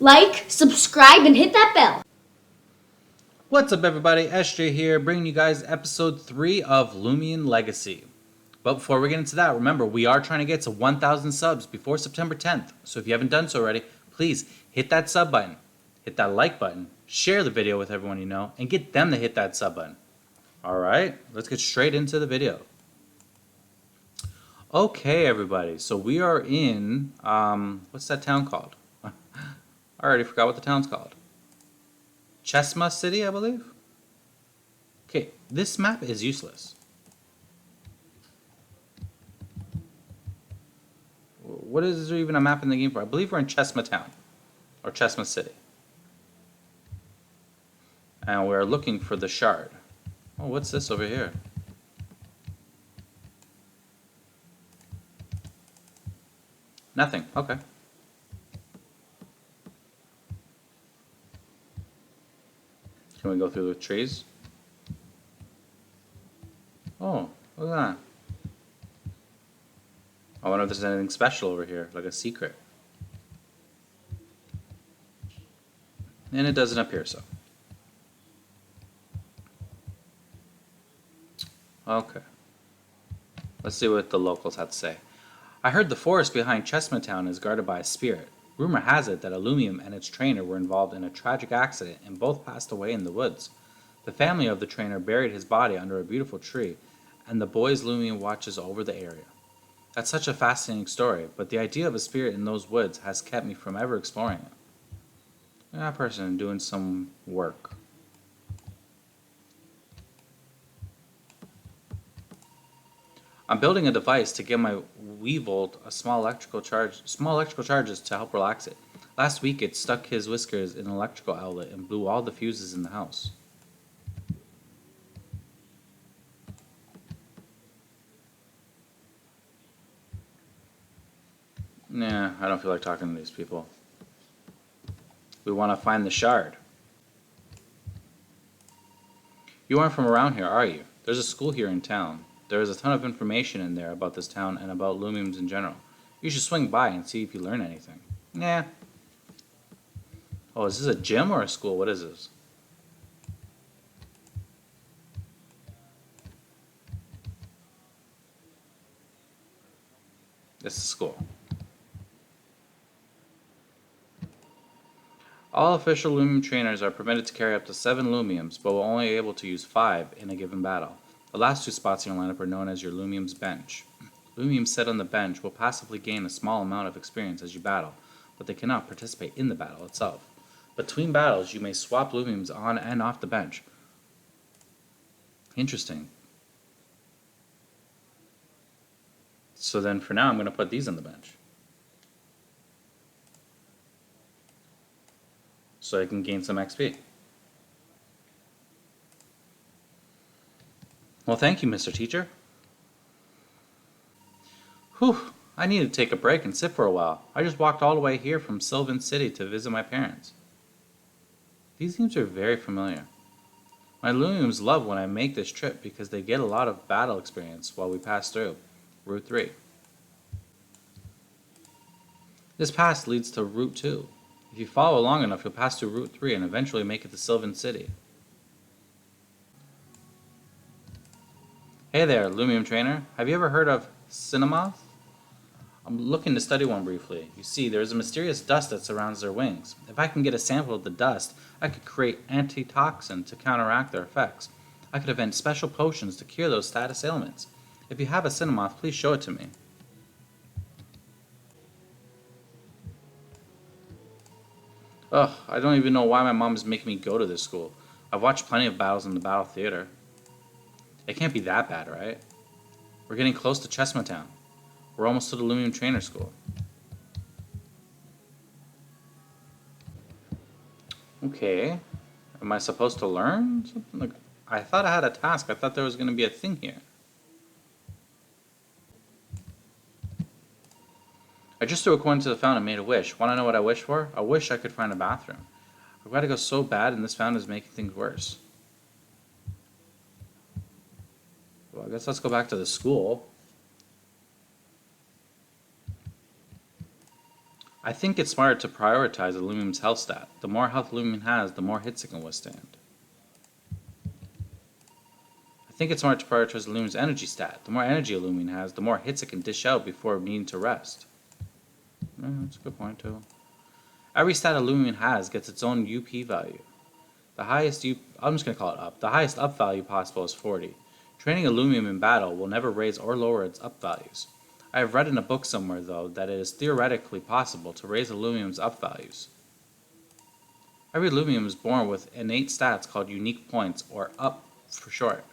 like, subscribe, and hit that bell. What's up, everybody? SJ here, bringing you guys episode 3 of Loomian Legacy. But before we get into that, remember, we are trying to get to 1,000 subs before September 10th. So if you haven't done so already, please hit that sub button, hit that like button, share the video with everyone you know, and get them to hit that sub button. Alright, let's get straight into the video. Okay, everybody, so we are in, what's that town called? I already forgot what the town's called. Chesma City, I believe? Okay, this map is useless. What is there even a map in the game for? I believe we're in Chesma Town. Or Chesma City. And we're looking for the shard. Oh, what's this over here? Nothing. Okay. Can we go through the trees? Oh, look at that. I wonder if there's anything special over here, like a secret. And it doesn't appear so. Okay. Let's see what the locals have to say. I heard the forest behind Chestnut Town is guarded by a spirit. Rumor has it that Loomian and its trainer were involved in a tragic accident and both passed away in the woods. The family of the trainer buried his body under a beautiful tree, and the boys Loomian watches over the area. That's such a fascinating story, but the idea of a spirit in those woods has kept me from ever exploring it. That person doing some work. I'm building a device to give my Weevil a small electrical charges to help relax it. Last week it stuck his whiskers in an electrical outlet and blew all the fuses in the house. Nah, I don't feel like talking to these people. We want to find the shard. You aren't from around here, are you? There's a school here in town. There is a ton of information in there about this town and about Loomians in general. You should swing by and see if you learn anything. Nah. Oh, is this a gym or a school? What is this? This is school. All official Loomian trainers are permitted to carry up to 7 Loomians, but will only be able to use 5 in a given battle. The last 2 spots in your lineup are known as your Loomian's bench. Loomians set on the bench will passively gain a small amount of experience as you battle, but they cannot participate in the battle itself. Between battles, you may swap Loomians on and off the bench. Interesting. So then for now, I'm going to put these on the bench, so I can gain some XP. Well, thank you, Mr. Teacher. Whew, I need to take a break and sit for a while. I just walked all the way here from Sylvan City to visit my parents. These names are very familiar. My Loomians love when I make this trip because they get a lot of battle experience while we pass through Route 3. This pass leads to Route 2. If you follow long enough, you'll pass through Route 3 and eventually make it to Sylvan City. Hey there, Loomian Trainer. Have you ever heard of Cinnamoth? I'm looking to study one briefly. You see, there's a mysterious dust that surrounds their wings. If I can get a sample of the dust, I could create antitoxin to counteract their effects. I could invent special potions to cure those status ailments. If you have a Cinnamoth, please show it to me. Ugh, I don't even know why my mom is making me go to this school. I've watched plenty of battles in the battle theater. It can't be that bad, right? We're getting close to Chestnut Town. We're almost to the Loomian Trainer School. Okay. Am I supposed to learn something? Like, I thought I had a task. I thought there was going to be a thing here. I just threw a coin to the fountain and made a wish. Want to know what I wished for? I wish I could find a bathroom. I've got to go so bad, and this fountain is making things worse. Well, I guess let's go back to the school. I think it's smart to prioritize aluminum's health stat. The more health aluminum has, the more hits it can withstand. I think it's smart to prioritize aluminum's energy stat. The more energy aluminum has, the more hits it can dish out before needing to rest. That's a good point too. Every stat aluminum has gets its own UP value. The highest I'm just going to call it up. The highest up value possible is 40. Training aluminum in battle will never raise or lower its up values. I have read in a book somewhere, though, that it is theoretically possible to raise aluminum's up values. Every aluminum is born with innate stats called unique points, or up for short.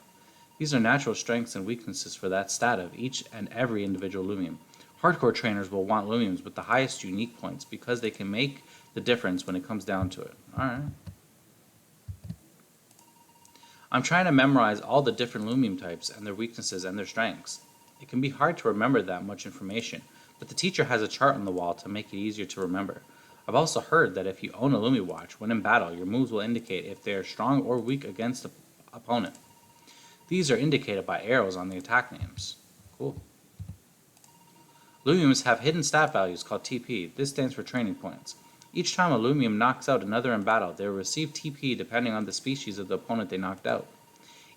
These are natural strengths and weaknesses for that stat of each and every individual aluminum. Hardcore trainers will want aluminums with the highest unique points because they can make the difference when it comes down to it. Alright. I'm trying to memorize all the different aluminum types and their weaknesses and their strengths. It can be hard to remember that much information, but the teacher has a chart on the wall to make it easier to remember. I've also heard that if you own a Lumi watch, when in battle, your moves will indicate if they are strong or weak against the opponent. These are indicated by arrows on the attack names. Cool. Lumiums have hidden stat values called TP. This stands for training points. Each time a Lumium knocks out another in battle, they will receive TP depending on the species of the opponent they knocked out.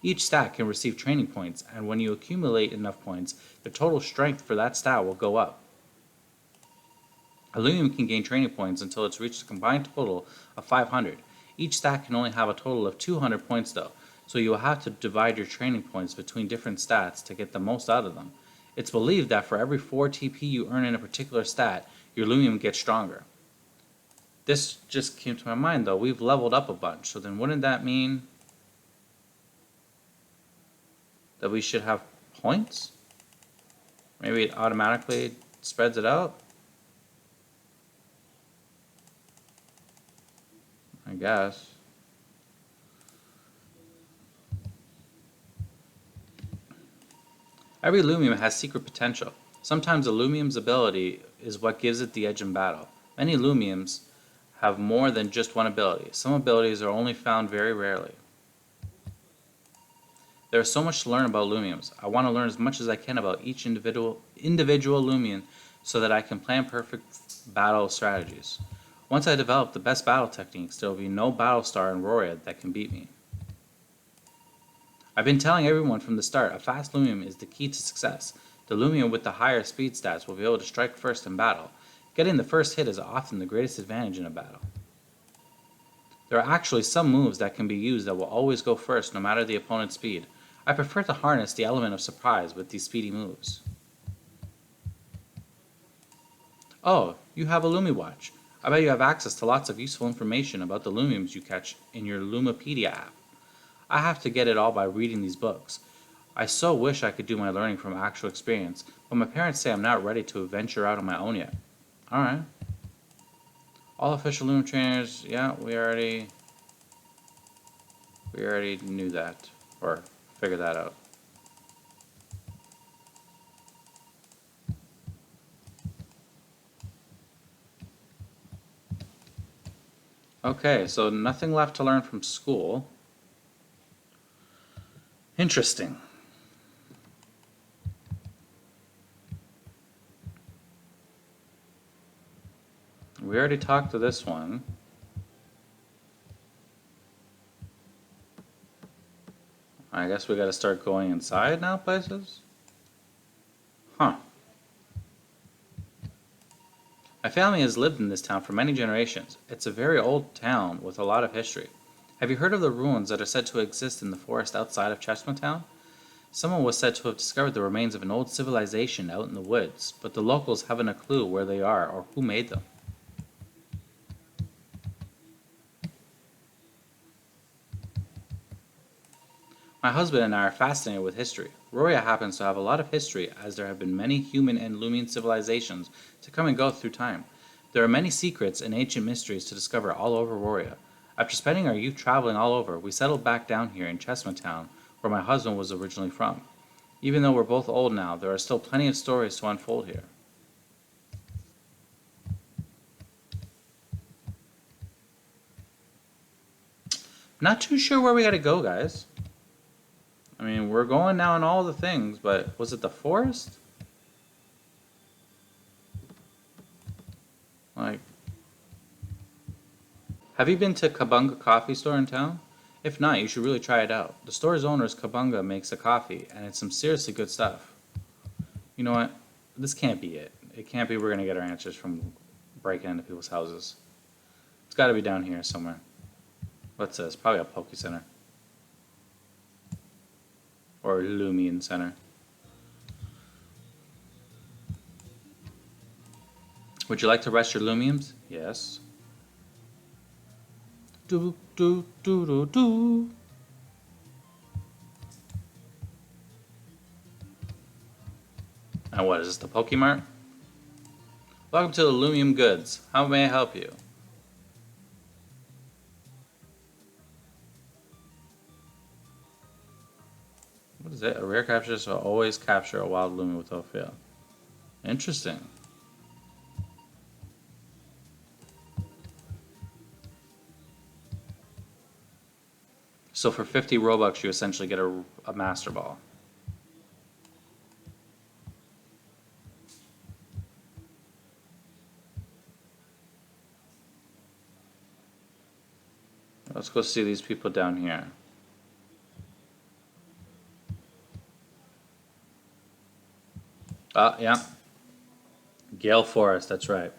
Each stat can receive training points, and when you accumulate enough points, the total strength for that stat will go up. A Lumium can gain training points until it's reached a combined total of 500. Each stat can only have a total of 200 points though, so you will have to divide your training points between different stats to get the most out of them. It's believed that for every 4 TP you earn in a particular stat, your Lumium gets stronger. This just came to my mind though, we've leveled up a bunch, so then wouldn't that mean that we should have points? Maybe it automatically spreads it out? I guess. Every Lumium has secret potential. Sometimes a Lumium's ability is what gives it the edge in battle. Many Lumiums have more than just one ability. Some abilities are only found very rarely. There is so much to learn about Lumiums. I want to learn as much as I can about each individual Lumion so that I can plan perfect battle strategies. Once I develop the best battle techniques, there will be no battle star in Roria that can beat me. I've been telling everyone from the start, a fast Lumium is the key to success. The Lumium with the higher speed stats will be able to strike first in battle. Getting the first hit is often the greatest advantage in a battle. There are actually some moves that can be used that will always go first no matter the opponent's speed. I prefer to harness the element of surprise with these speedy moves. Oh, you have a Lumi watch. I bet you have access to lots of useful information about the Lumiums you catch in your Lumipedia app. I have to get it all by reading these books. I so wish I could do my learning from actual experience, but my parents say I'm not ready to venture out on my own yet. Alright. All official Lumium trainers, yeah, we already knew that, or figured that out. Okay, so nothing left to learn from school. Interesting. We already talked to this one. I guess we gotta start going inside now places? Huh. My family has lived in this town for many generations. It's a very old town with a lot of history. Have you heard of the ruins that are said to exist in the forest outside of Chestnut Town? Someone was said to have discovered the remains of an old civilization out in the woods, but the locals haven't a clue where they are or who made them. My husband and I are fascinated with history. Roria happens to have a lot of history, as there have been many human and Lumian civilizations to come and go through time. There are many secrets and ancient mysteries to discover all over Roria. After spending our youth traveling all over, we settled back down here in Chestnut Town, where my husband was originally from. Even though we're both old now, there are still plenty of stories to unfold here. Not too sure where we gotta go, guys. I mean, we're going now on all the things, but was it the forest? Like, Have you been to Kabunga Coffee Store in town? If not, you should really try it out. The store's owner's Kabunga makes a coffee, and it's some seriously good stuff. You know what? This can't be it. It can't be we're gonna get our answers from breaking into people's houses. It's gotta be down here somewhere. What's this? Probably a Poke Center. Or Loomian Center. Would you like to rest your Loomiums? Yes. Do do do do do. And what is this, the Pokemart? Welcome to the Loomium Goods. How may I help you? What is it? A rare capture will always capture a wild Loomian without fail. Interesting. So for 50 Robux, you essentially get a Master Ball. Let's go see these people down here. Yeah. Gale Forest, that's right.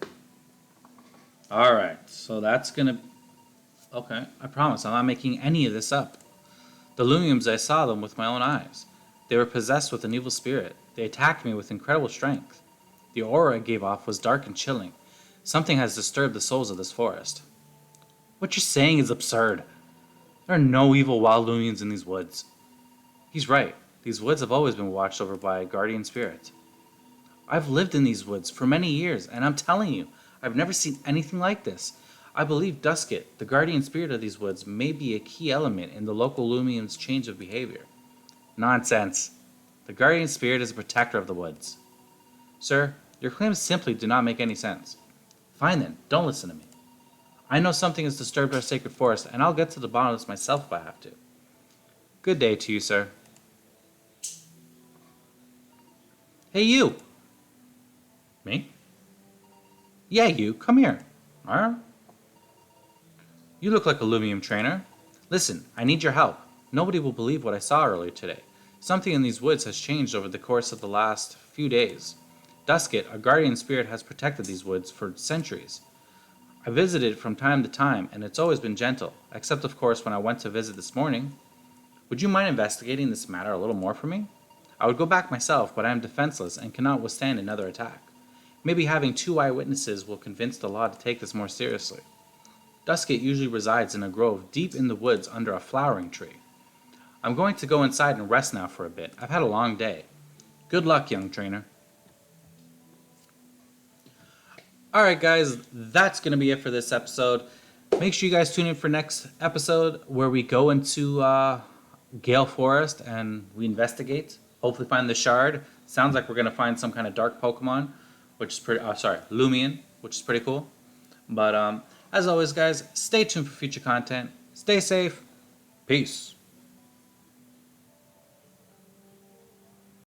Alright, so that's gonna... Okay, I promise I'm not making any of this up. The Loomiums, I saw them with my own eyes. They were possessed with an evil spirit. They attacked me with incredible strength. The aura it gave off was dark and chilling. Something has disturbed the souls of this forest. What you're saying is absurd. There are no evil wild Loomians in these woods. He's right. These woods have always been watched over by a guardian spirit. I've lived in these woods for many years, and I'm telling you, I've never seen anything like this. I believe Dusket, the guardian spirit of these woods, may be a key element in the local Loomian's change of behavior. Nonsense. The guardian spirit is a protector of the woods. Sir, your claims simply do not make any sense. Fine then, don't listen to me. I know something has disturbed our sacred forest, and I'll get to the bottom of this myself if I have to. Good day to you, sir. Hey, you! Me? Yeah, you. Come here. Alright? You look like a Loomium trainer. Listen, I need your help. Nobody will believe what I saw earlier today. Something in these woods has changed over the course of the last few days. Dusket, a guardian spirit, has protected these woods for centuries. I visited it from time to time, and it's always been gentle, except of course when I went to visit this morning. Would you mind investigating this matter a little more for me? I would go back myself, but I am defenseless and cannot withstand another attack. Maybe having 2 eyewitnesses will convince the law to take this more seriously. Dusket usually resides in a grove deep in the woods under a flowering tree. I'm going to go inside and rest now for a bit. I've had a long day. Good luck, young trainer. Alright guys, that's going to be it for this episode. Make sure you guys tune in for next episode where we go into Gale Forest and we investigate. Hopefully find the shard. Sounds like we're going to find some kind of dark Pokemon, which is pretty, Loomian, which is pretty cool. But as always guys, stay tuned for future content. Stay safe. Peace.